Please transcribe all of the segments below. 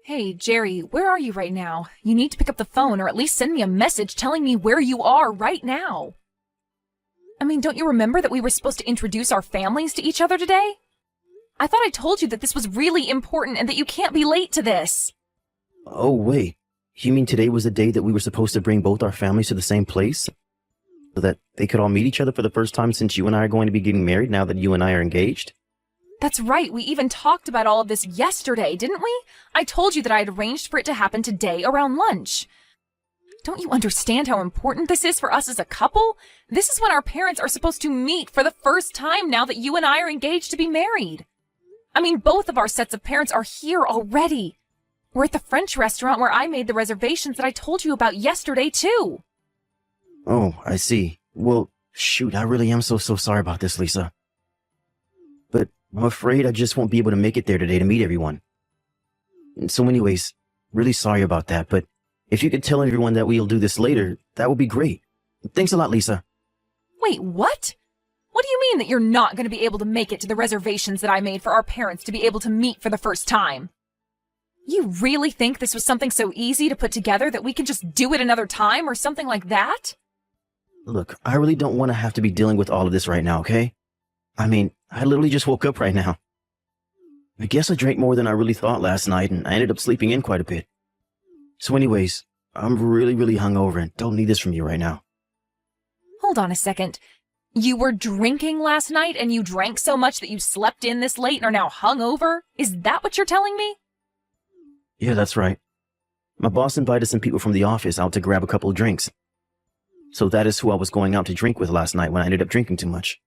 Hey, Jerry, where are you right now? You need to pick up the phone or at least send me a message telling me where you are right now. I mean, don't you remember that we were supposed to introduce our families to each other today? I thought I told you that this was really important and that you can't be late to this. Oh, wait. You mean today was the day that we were supposed to bring both our families to the same place? So that they could all meet each other for the first time since you and I are going to be getting married now that you and I are engaged? That's right, we even talked about all of this yesterday, didn't we? I told you that I had arranged for it to happen today around lunch. Don't you understand how important this is for us as a couple? This is when our parents are supposed to meet for the first time now that you and I are engaged to be married. I mean, both of our sets of parents are here already. We're at the French restaurant where I made the reservations that I told you about yesterday, too. Oh, I see. Well, shoot, I really am so sorry about this, Lisa. But I'm afraid I just won't be able to make it there today to meet everyone. So anyways, really sorry about that, but if you could tell everyone that we'll do this later, that would be great. Thanks a lot, Lisa. Wait, what? What do you mean that you're not going to be able to make it to the reservations that I made for our parents to be able to meet for the first time? You really think this was something so easy to put together that we can just do it another time or something like that? Look, I really don't want to have to be dealing with all of this right now, okay? I mean, I literally just woke up right now. I guess I drank more than I really thought last night, and I ended up sleeping in quite a bit. So anyways, I'm really hungover and don't need this from you right now. Hold on a second. You were drinking last night and you drank so much that you slept in this late and are now hungover? Is that what you're telling me? Yeah, that's right. My boss invited some people from the office out to grab a couple of drinks. So that is who I was going out to drink with last night when I ended up drinking too much.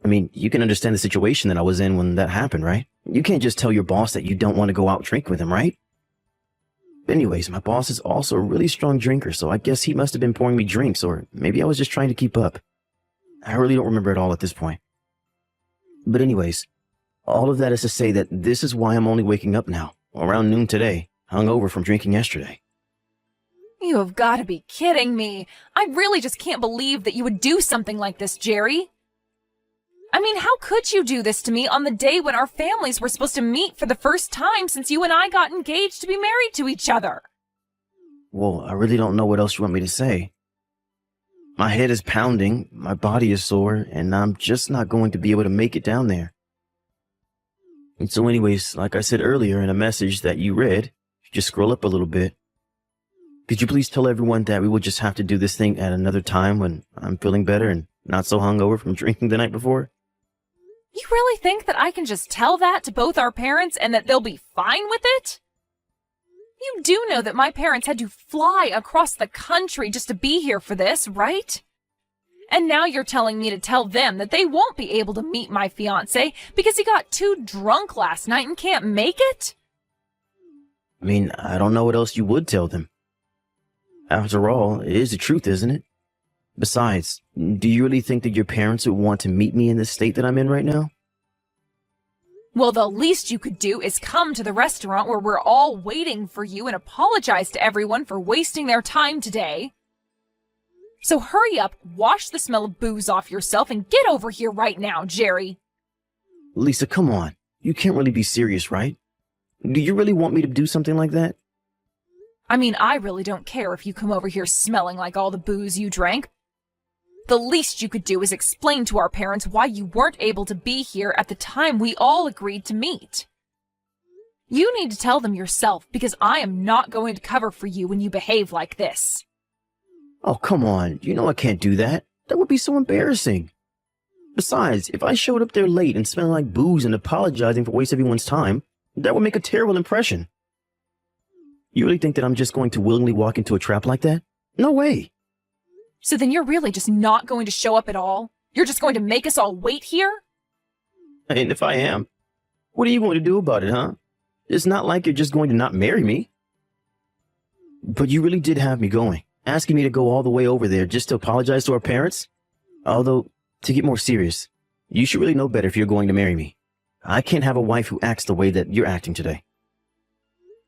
I mean, you can understand the situation that I was in when that happened, right? You can't just tell your boss that you don't want to go out drink with him, right? Anyways, my boss is also a really strong drinker, so I guess he must have been pouring me drinks, or maybe I was just trying to keep up. I really don't remember it all at this point. But anyways, all of that is to say that this is why I'm only waking up now, around noon today, hungover from drinking yesterday. You have got to be kidding me. I really just can't believe that you would do something like this, Jerry. I mean, how could you do this to me on the day when our families were supposed to meet for the first time since you and I got engaged to be married to each other? Well, I really don't know what else you want me to say. My head is pounding, my body is sore, and I'm just not going to be able to make it down there. And so anyways, like I said earlier in a message that you read, just scroll up a little bit. Could you please tell everyone that we will just have to do this thing at another time when I'm feeling better and not so hungover from drinking the night before? You really think that I can just tell that to both our parents and that they'll be fine with it? You do know that my parents had to fly across the country just to be here for this, right? And now you're telling me to tell them that they won't be able to meet my fiancé because he got too drunk last night and can't make it? I mean, I don't know what else you would tell them. After all, it is the truth, isn't it? Besides, do you really think that your parents would want to meet me in the state that I'm in right now? Well, the least you could do is come to the restaurant where we're all waiting for you and apologize to everyone for wasting their time today. So hurry up, wash the smell of booze off yourself, and get over here right now, Jerry. Lisa, come on. You can't really be serious, right? Do you really want me to do something like that? I mean, I really don't care if you come over here smelling like all the booze you drank. The least you could do is explain to our parents why you weren't able to be here at the time we all agreed to meet. You need to tell them yourself, because I am not going to cover for you when you behave like this. Oh, come on. You know I can't do that. That would be so embarrassing. Besides, if I showed up there late and smelling like booze and apologizing for wasting everyone's time, that would make a terrible impression. You really think that I'm just going to willingly walk into a trap like that? No way. So then you're really just not going to show up at all? You're just going to make us all wait here? And if I am, what are you going to do about it, huh? It's not like you're just going to not marry me. But you really did have me going, asking me to go all the way over there just to apologize to our parents? Although, to get more serious, you should really know better if you're going to marry me. I can't have a wife who acts the way that you're acting today.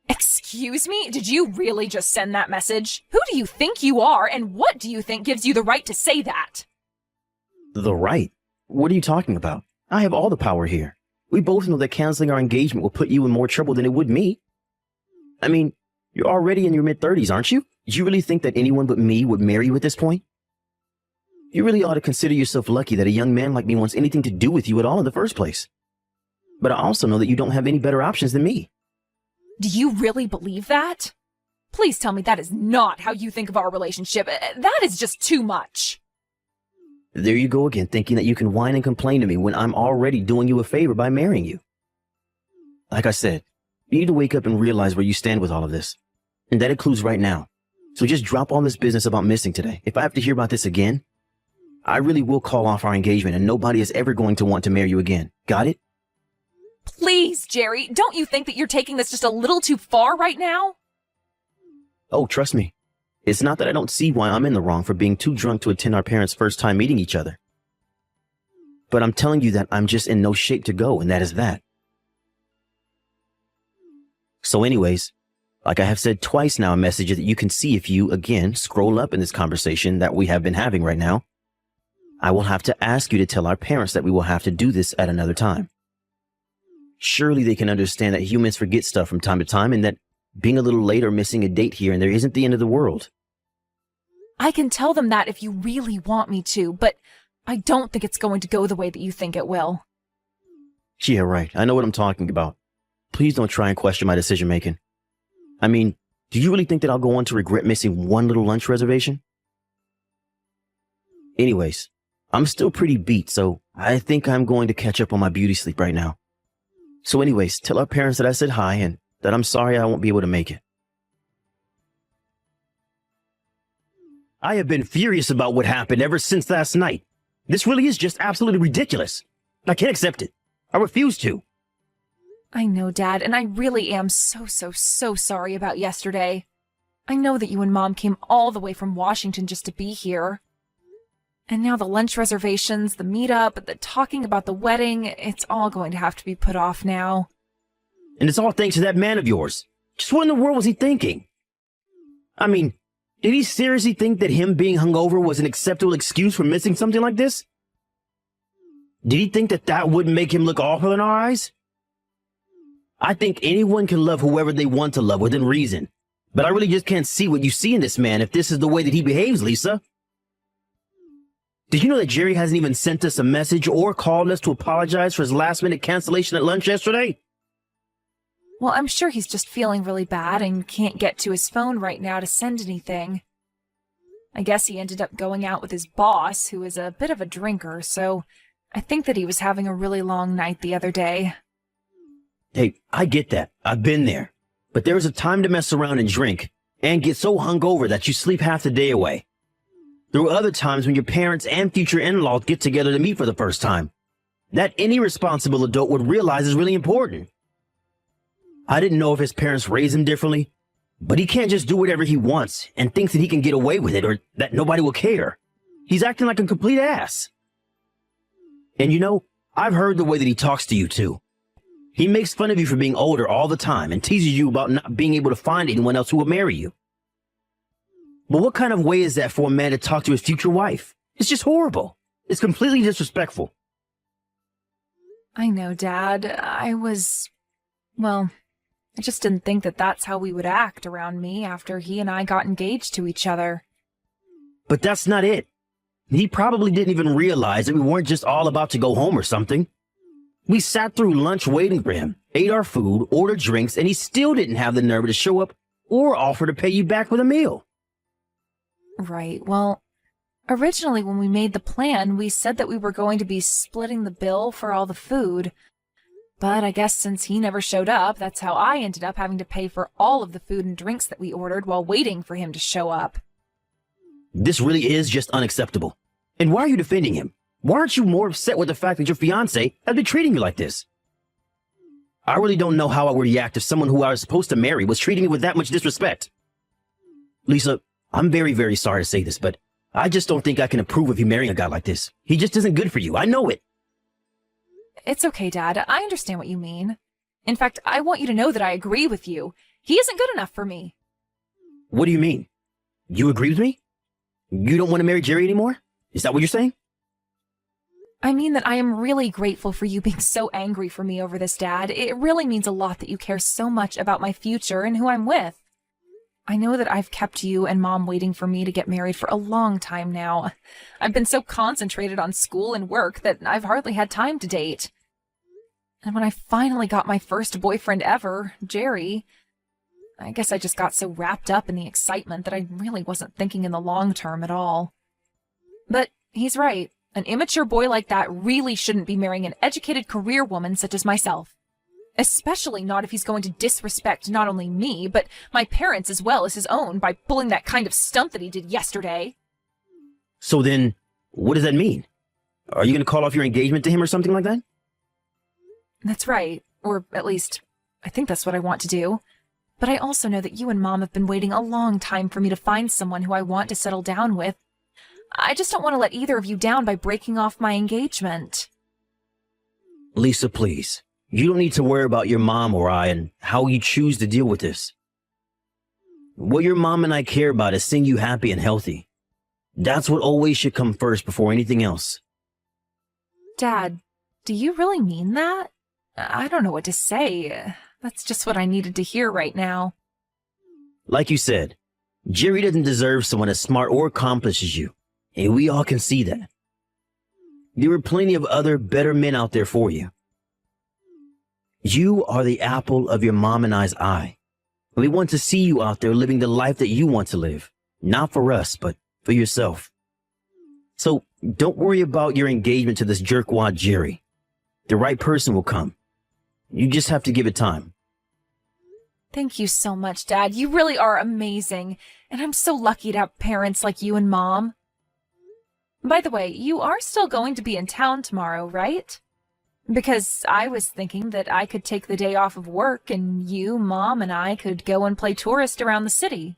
Excuse me? Did you really just send that message? Who do you think you are, and what do you think gives you the right to say that? The right? What are you talking about? I have all the power here. We both know that canceling our engagement will put you in more trouble than it would me. I mean, you're already in your mid-30s, aren't you? Do you really think that anyone but me would marry you at this point? You really ought to consider yourself lucky that a young man like me wants anything to do with you at all in the first place. But I also know that you don't have any better options than me. Do you really believe that? Please tell me that is not how you think of our relationship. That is just too much. There you go again, thinking that you can whine and complain to me when I'm already doing you a favor by marrying you. Like I said, you need to wake up and realize where you stand with all of this. And that includes right now. So just drop all this business about missing today. If I have to hear about this again, I really will call off our engagement and nobody is ever going to want to marry you again. Got it? Please, Jerry, don't you think that you're taking this just a little too far right now? Oh, trust me. It's not that I don't see why I'm in the wrong for being too drunk to attend our parents' first time meeting each other. But I'm telling you that I'm just in no shape to go, and that is that. So anyways, like I have said twice now in messages that you can see if you, again, scroll up in this conversation that we have been having right now, I will have to ask you to tell our parents that we will have to do this at another time. Surely they can understand that humans forget stuff from time to time and that being a little late or missing a date here and there isn't the end of the world. I can tell them that if you really want me to, but I don't think it's going to go the way that you think it will. Yeah, right. I know what I'm talking about. Please don't try and question my decision making. I mean, do you really think that I'll go on to regret missing one little lunch reservation? Anyways, I'm still pretty beat, so I think I'm going to catch up on my beauty sleep right now. So anyways, tell our parents that I said hi and that I'm sorry I won't be able to make it. I have been furious about what happened ever since last night. This really is just absolutely ridiculous. I can't accept it. I refuse to. I know, Dad, and I really am so sorry about yesterday. I know that you and Mom came all the way from Washington just to be here. And now the lunch reservations, the meetup, the talking about the wedding, it's all going to have to be put off now. And it's all thanks to that man of yours. Just what in the world was he thinking? I mean, did he seriously think that him being hungover was an acceptable excuse for missing something like this? Did he think that that wouldn't make him look awful in our eyes? I think anyone can love whoever they want to love within reason. But I really just can't see what you see in this man if this is the way that he behaves, Lisa. Did you know that Jerry hasn't even sent us a message or called us to apologize for his last-minute cancellation at lunch yesterday? Well, I'm sure he's just feeling really bad and can't get to his phone right now to send anything. I guess he ended up going out with his boss, who is a bit of a drinker, so I think that he was having a really long night the other day. Hey, I get that. I've been there. But there is a time to mess around and drink and get so hungover that you sleep half the day away. There were other times when your parents and future in-laws get together to meet for the first time. That any responsible adult would realize is really important. I didn't know if his parents raised him differently, but he can't just do whatever he wants and thinks that he can get away with it or that nobody will care. He's acting like a complete ass. And you know, I've heard the way that he talks to you too. He makes fun of you for being older all the time and teases you about not being able to find anyone else who will marry you. But what kind of way is that for a man to talk to his future wife? It's just horrible. It's completely disrespectful. I know, Dad. I just didn't think that that's how we would act around me after he and I got engaged to each other. But that's not it. He probably didn't even realize that we weren't just all about to go home or something. We sat through lunch waiting for him, ate our food, ordered drinks, and he still didn't have the nerve to show up or offer to pay you back with a meal. Right, well, originally when we made the plan, we said that we were going to be splitting the bill for all the food. But I guess since he never showed up, that's how I ended up having to pay for all of the food and drinks that we ordered while waiting for him to show up. This really is just unacceptable. And why are you defending him? Why aren't you more upset with the fact that your fiancé has been treating you like this? I really don't know how I would react if someone who I was supposed to marry was treating me with that much disrespect. Lisa, I'm very sorry to say this, but I just don't think I can approve of you marrying a guy like this. He just isn't good for you. I know it. It's okay, Dad. I understand what you mean. In fact, I want you to know that I agree with you. He isn't good enough for me. What do you mean? You agree with me? You don't want to marry Jerry anymore? Is that what you're saying? I mean that I am really grateful for you being so angry for me over this, Dad. It really means a lot that you care so much about my future and who I'm with. I know that I've kept you and Mom waiting for me to get married for a long time now. I've been so concentrated on school and work that I've hardly had time to date. And when I finally got my first boyfriend ever, Jerry, I guess I just got so wrapped up in the excitement that I really wasn't thinking in the long term at all. But he's right. An immature boy like that really shouldn't be marrying an educated career woman such as myself. Especially not if he's going to disrespect not only me, but my parents as well as his own by pulling that kind of stunt that he did yesterday. So then, what does that mean? Are you going to call off your engagement to him or something like that? That's right. Or at least, I think that's what I want to do. But I also know that you and Mom have been waiting a long time for me to find someone who I want to settle down with. I just don't want to let either of you down by breaking off my engagement. Lisa, please. You don't need to worry about your mom or I and how you choose to deal with this. What your mom and I care about is seeing you happy and healthy. That's what always should come first before anything else. Dad, do you really mean that? I don't know what to say. That's just what I needed to hear right now. Like you said, Jerry doesn't deserve someone as smart or accomplished as you, and we all can see that. There are plenty of other, better men out there for you. You are the apple of your mom and I's eye. And we want to see you out there living the life that you want to live. Not for us, but for yourself. So don't worry about your engagement to this jerkwad Jerry. The right person will come. You just have to give it time. Thank you so much, Dad. You really are amazing. And I'm so lucky to have parents like you and Mom. By the way, you are still going to be in town tomorrow, right? Because I was thinking that I could take the day off of work and you, Mom, and I could go and play tourist around the city.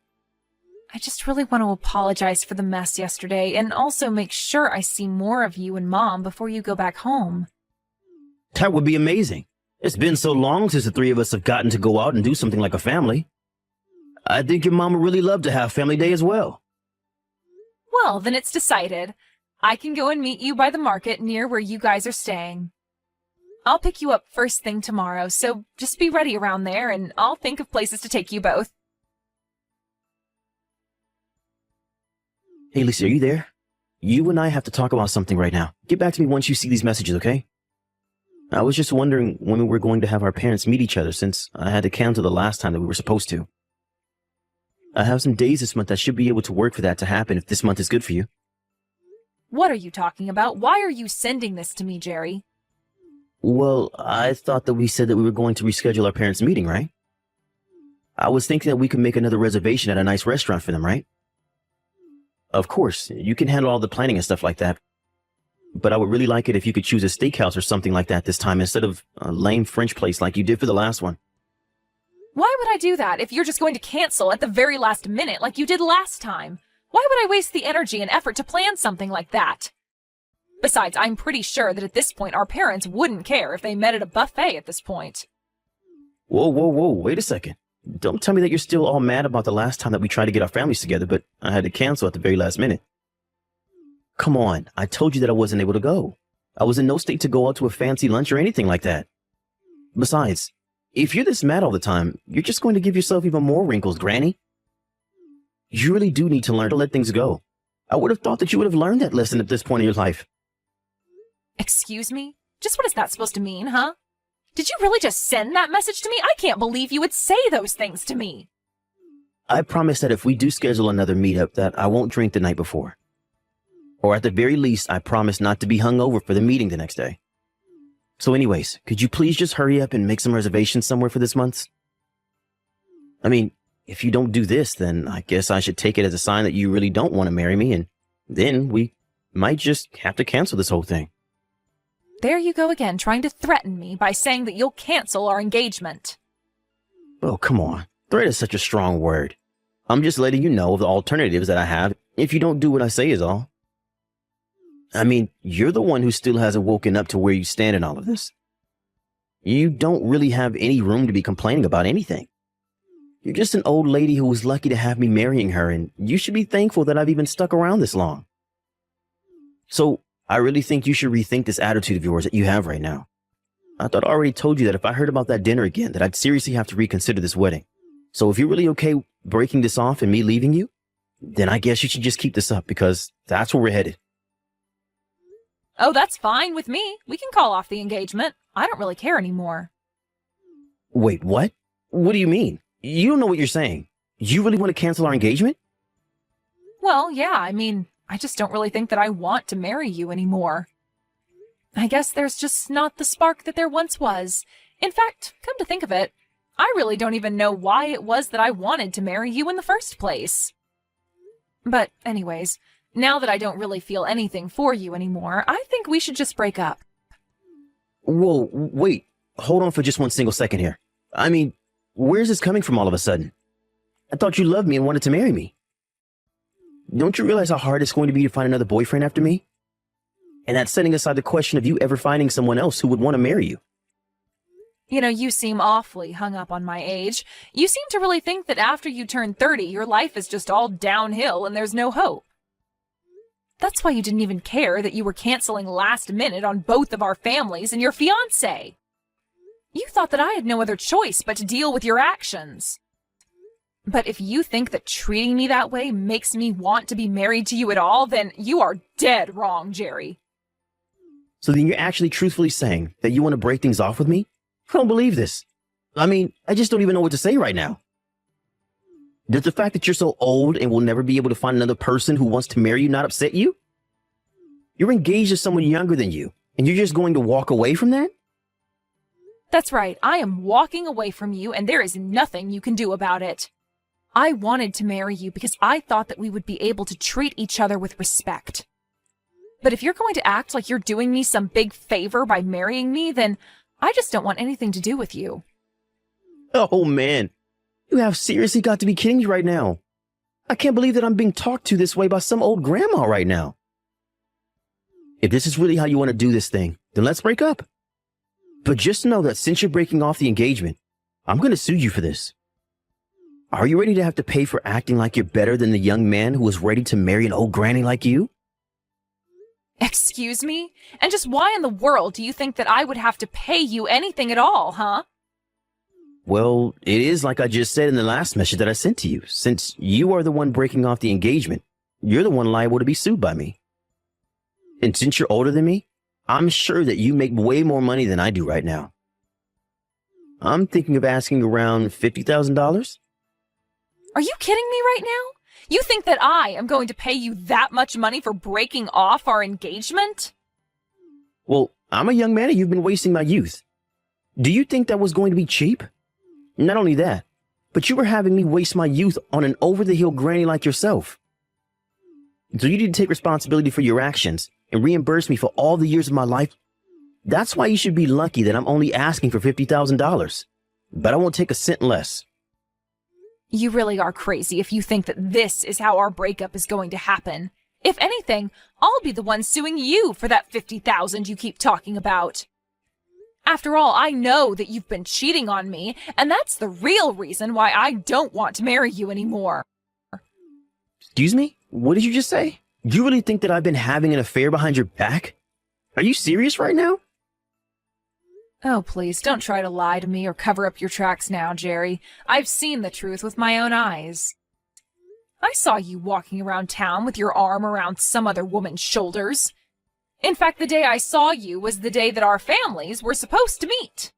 I just really want to apologize for the mess yesterday and also make sure I see more of you and Mom before you go back home. That would be amazing. It's been so long since the three of us have gotten to go out and do something like a family. I think your mom would really love to have family day as well. Well, then it's decided. I can go and meet you by the market near where you guys are staying. I'll pick you up first thing tomorrow, so just be ready around there and I'll think of places to take you both. Hey, Lisa, are you there? You and I have to talk about something right now. Get back to me once you see these messages, okay? I was just wondering when we were going to have our parents meet each other since I had to cancel the last time that we were supposed to. I have some days this month I should be able to work for that to happen if this month is good for you. What are you talking about? Why are you sending this to me, Jerry? Well, I thought that we said that we were going to reschedule our parents' meeting, right? I was thinking that we could make another reservation at a nice restaurant for them, right? Of course, you can handle all the planning and stuff like that. But I would really like it if you could choose a steakhouse or something like that this time instead of a lame French place like you did for the last one. Why would I do that if you're just going to cancel at the very last minute like you did last time? Why would I waste the energy and effort to plan something like that? Besides, I'm pretty sure that at this point our parents wouldn't care if they met at a buffet at this point. Whoa, wait a second. Don't tell me that you're still all mad about the last time that we tried to get our families together, but I had to cancel at the very last minute. Come on, I told you that I wasn't able to go. I was in no state to go out to a fancy lunch or anything like that. Besides, if you're this mad all the time, you're just going to give yourself even more wrinkles, Granny. You really do need to learn to let things go. I would have thought that you would have learned that lesson at this point in your life. Excuse me? Just what is that supposed to mean, huh? Did you really just send that message to me? I can't believe you would say those things to me. I promise that if we do schedule another meetup that I won't drink the night before. Or at the very least, I promise not to be hungover for the meeting the next day. So anyways, could you please just hurry up and make some reservations somewhere for this month? I mean, if you don't do this, then I guess I should take it as a sign that you really don't want to marry me, and then we might just have to cancel this whole thing. There you go again, trying to threaten me by saying that you'll cancel our engagement. Oh, come on. Threat is such a strong word. I'm just letting you know of the alternatives that I have if you don't do what I say is all. I mean, you're the one who still hasn't woken up to where you stand in all of this. You don't really have any room to be complaining about anything. You're just an old lady who was lucky to have me marrying her, and you should be thankful that I've even stuck around this long. So, I really think you should rethink this attitude of yours that you have right now. I thought I already told you that if I heard about that dinner again, that I'd seriously have to reconsider this wedding. So if you're really okay breaking this off and me leaving you, then I guess you should just keep this up because that's where we're headed. Oh, that's fine with me. We can call off the engagement. I don't really care anymore. Wait, what? What do you mean? You don't know what you're saying. You really want to cancel our engagement? Well, yeah, I just don't really think that I want to marry you anymore. I guess there's just not the spark that there once was. In fact, come to think of it, I really don't even know why it was that I wanted to marry you in the first place. But anyways, now that I don't really feel anything for you anymore, I think we should just break up. Whoa, wait. Hold on for just one single second here. Where's this coming from all of a sudden? I thought you loved me and wanted to marry me. Don't you realize how hard it's going to be to find another boyfriend after me? And that's setting aside the question of you ever finding someone else who would want to marry you. You know, you seem awfully hung up on my age. You seem to really think that after you turn 30, your life is just all downhill and there's no hope. That's why you didn't even care that you were canceling last minute on both of our families and your fiancé. You thought that I had no other choice but to deal with your actions. But if you think that treating me that way makes me want to be married to you at all, then you are dead wrong, Jerry. So then you're actually truthfully saying that you want to break things off with me? I don't believe this. I just don't even know what to say right now. Does the fact that you're so old and will never be able to find another person who wants to marry you not upset you? You're engaged to someone younger than you, and you're just going to walk away from that? That's right. I am walking away from you, and there is nothing you can do about it. I wanted to marry you because I thought that we would be able to treat each other with respect. But if you're going to act like you're doing me some big favor by marrying me, then I just don't want anything to do with you. Oh, man. You have seriously got to be kidding me right now. I can't believe that I'm being talked to this way by some old grandma right now. If this is really how you want to do this thing, then let's break up. But just know that since you're breaking off the engagement, I'm going to sue you for this. Are you ready to have to pay for acting like you're better than the young man who was ready to marry an old granny like you? Excuse me? And just why in the world do you think that I would have to pay you anything at all, huh? Well, it is like I just said in the last message that I sent to you. Since you are the one breaking off the engagement, you're the one liable to be sued by me. And since you're older than me, I'm sure that you make way more money than I do right now. I'm thinking of asking around $50,000. Are you kidding me right now? You think that I am going to pay you that much money for breaking off our engagement? Well, I'm a young man and you've been wasting my youth. Do you think that was going to be cheap? Not only that, but you were having me waste my youth on an over-the-hill granny like yourself. So you need to take responsibility for your actions and reimburse me for all the years of my life. That's why you should be lucky that I'm only asking for $50,000. But I won't take a cent less. You really are crazy if you think that this is how our breakup is going to happen. If anything, I'll be the one suing you for that $50,000 you keep talking about. After all, I know that you've been cheating on me, and that's the real reason why I don't want to marry you anymore. Excuse me? What did you just say? You really think that I've been having an affair behind your back? Are you serious right now? Oh, please, don't try to lie to me or cover up your tracks now, Jerry. I've seen the truth with my own eyes. I saw you walking around town with your arm around some other woman's shoulders. In fact, the day I saw you was the day that our families were supposed to meet.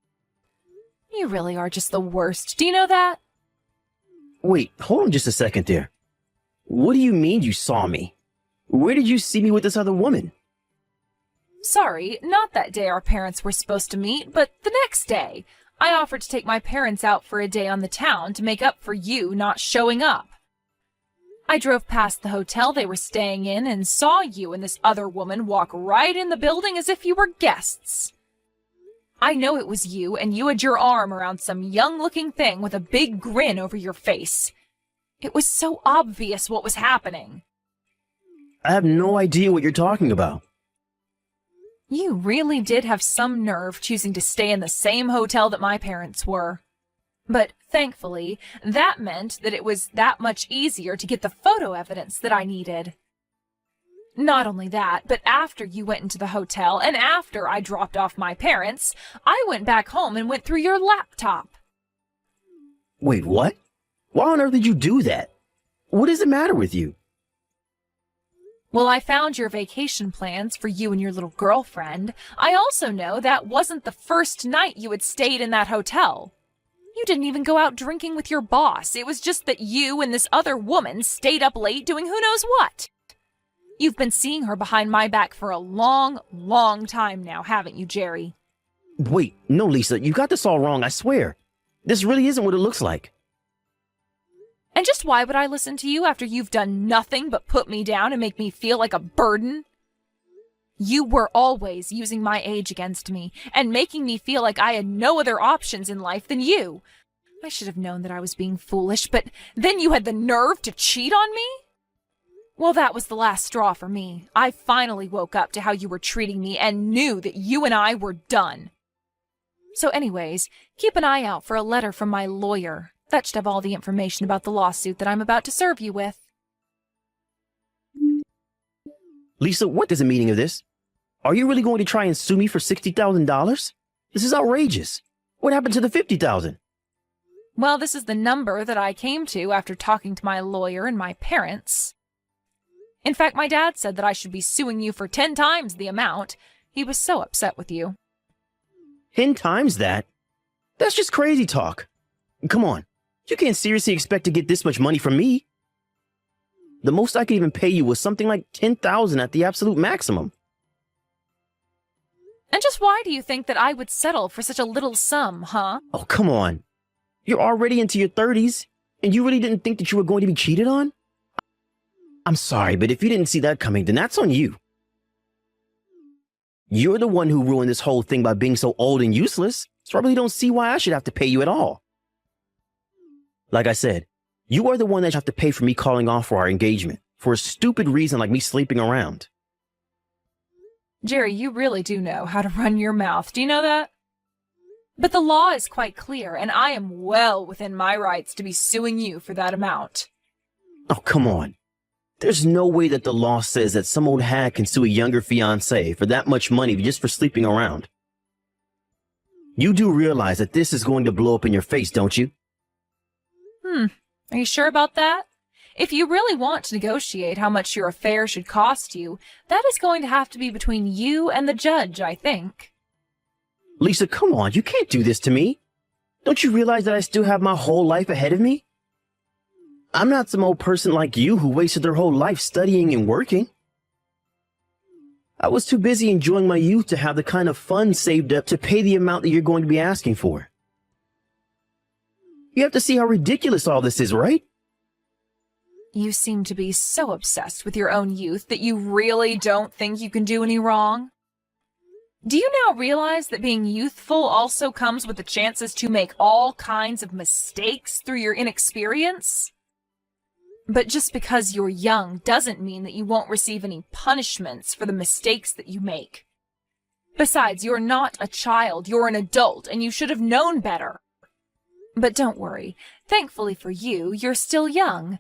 You really are just the worst. Do you know that? Wait, hold on just a second there. What do you mean you saw me? Where did you see me with this other woman? Sorry, not that day our parents were supposed to meet, but the next day. I offered to take my parents out for a day on the town to make up for you not showing up. I drove past the hotel they were staying in and saw you and this other woman walk right in the building as if you were guests. I know it was you, and you had your arm around some young-looking thing with a big grin over your face. It was so obvious what was happening. I have no idea what you're talking about. You really did have some nerve choosing to stay in the same hotel that my parents were. But thankfully, that meant that it was that much easier to get the photo evidence that I needed. Not only that, but after you went into the hotel and after I dropped off my parents, I went back home and went through your laptop. Wait, what? Why on earth did you do that? What is the matter with you? Well, I found your vacation plans for you and your little girlfriend. I also know that wasn't the first night you had stayed in that hotel. You didn't even go out drinking with your boss. It was just that you and this other woman stayed up late doing who knows what. You've been seeing her behind my back for a long, long time now, haven't you, Jerry? Wait, no, Lisa, you got this all wrong, I swear. This really isn't what it looks like. And just why would I listen to you after you've done nothing but put me down and make me feel like a burden? You were always using my age against me and making me feel like I had no other options in life than you. I should have known that I was being foolish, but then you had the nerve to cheat on me? Well, that was the last straw for me. I finally woke up to how you were treating me and knew that you and I were done. So anyways, keep an eye out for a letter from my lawyer. That should have all the information about the lawsuit that I'm about to serve you with. Lisa, what is the meaning of this? Are you really going to try and sue me for $60,000? This is outrageous. What happened to the $50,000? Well, this is the number that I came to after talking to my lawyer and my parents. In fact, my dad said that I should be suing you for 10 times the amount. He was so upset with you. 10 times that? That's just crazy talk. Come on, you can't seriously expect to get this much money from me. The most I could even pay you was something like $10,000 at the absolute maximum. And just why do you think that I would settle for such a little sum, huh? Oh, come on. You're already into your 30s, and you really didn't think that you were going to be cheated on? I'm sorry, but if you didn't see that coming, then that's on you. You're the one who ruined this whole thing by being so old and useless, so I really don't see why I should have to pay you at all. Like I said, you are the one that should have to pay for me calling off for our engagement, for a stupid reason like me sleeping around. Jerry, you really do know how to run your mouth. Do you know that? But the law is quite clear, and I am well within my rights to be suing you for that amount. Oh, come on. There's no way that the law says that some old hag can sue a younger fiancé for that much money just for sleeping around. You do realize that this is going to blow up in your face, don't you? Are you sure about that? If you really want to negotiate how much your affair should cost you, that is going to have to be between you and the judge, I think. Lisa, come on, you can't do this to me. Don't you realize that I still have my whole life ahead of me? I'm not some old person like you who wasted their whole life studying and working. I was too busy enjoying my youth to have the kind of funds saved up to pay the amount that you're going to be asking for. You have to see how ridiculous all this is, right? You seem to be so obsessed with your own youth that you really don't think you can do any wrong. Do you now realize that being youthful also comes with the chances to make all kinds of mistakes through your inexperience? But just because you're young doesn't mean that you won't receive any punishments for the mistakes that you make. Besides, you're not a child, you're an adult, and you should have known better. But don't worry, thankfully for you, you're still young.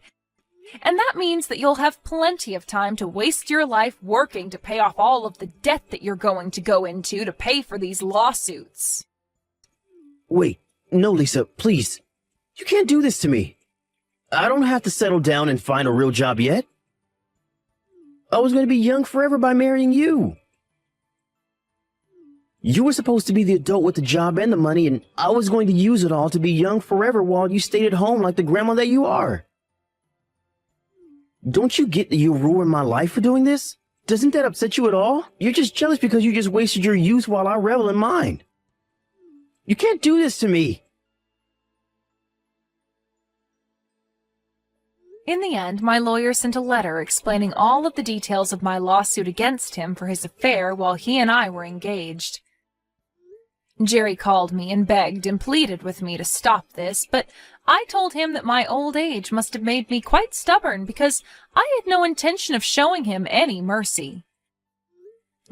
And that means that you'll have plenty of time to waste your life working to pay off all of the debt that you're going to go into to pay for these lawsuits. Wait, no, Lisa, please. You can't do this to me. I don't have to settle down and find a real job yet. I was going to be young forever by marrying you. You were supposed to be the adult with the job and the money, and I was going to use it all to be young forever while you stayed at home like the grandma that you are. Don't you get that you ruined my life for doing this? Doesn't that upset you at all? You're just jealous because you just wasted your youth while I revel in mine. You can't do this to me. In the end, my lawyer sent a letter explaining all of the details of my lawsuit against him for his affair while he and I were engaged. Jerry called me and begged and pleaded with me to stop this, but I told him that my old age must have made me quite stubborn because I had no intention of showing him any mercy.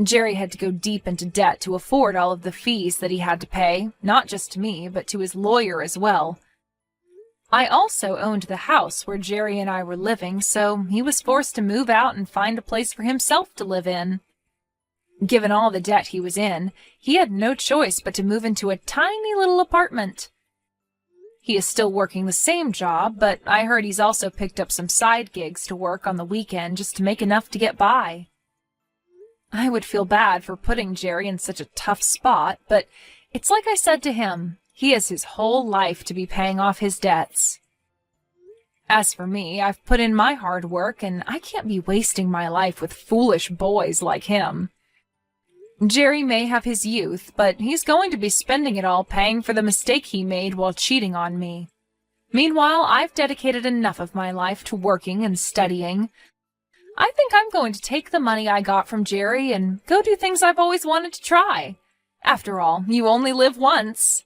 Jerry had to go deep into debt to afford all of the fees that he had to pay, not just to me, but to his lawyer as well. I also owned the house where Jerry and I were living, so he was forced to move out and find a place for himself to live in. Given all the debt he was in, he had no choice but to move into a tiny little apartment. He is still working the same job, but I heard he's also picked up some side gigs to work on the weekend just to make enough to get by. I would feel bad for putting Jerry in such a tough spot, but it's like I said to him, he has his whole life to be paying off his debts. As for me, I've put in my hard work, and I can't be wasting my life with foolish boys like him. Jerry may have his youth, but he's going to be spending it all paying for the mistake he made while cheating on me. Meanwhile, I've dedicated enough of my life to working and studying. I think I'm going to take the money I got from Jerry and go do things I've always wanted to try. After all, you only live once.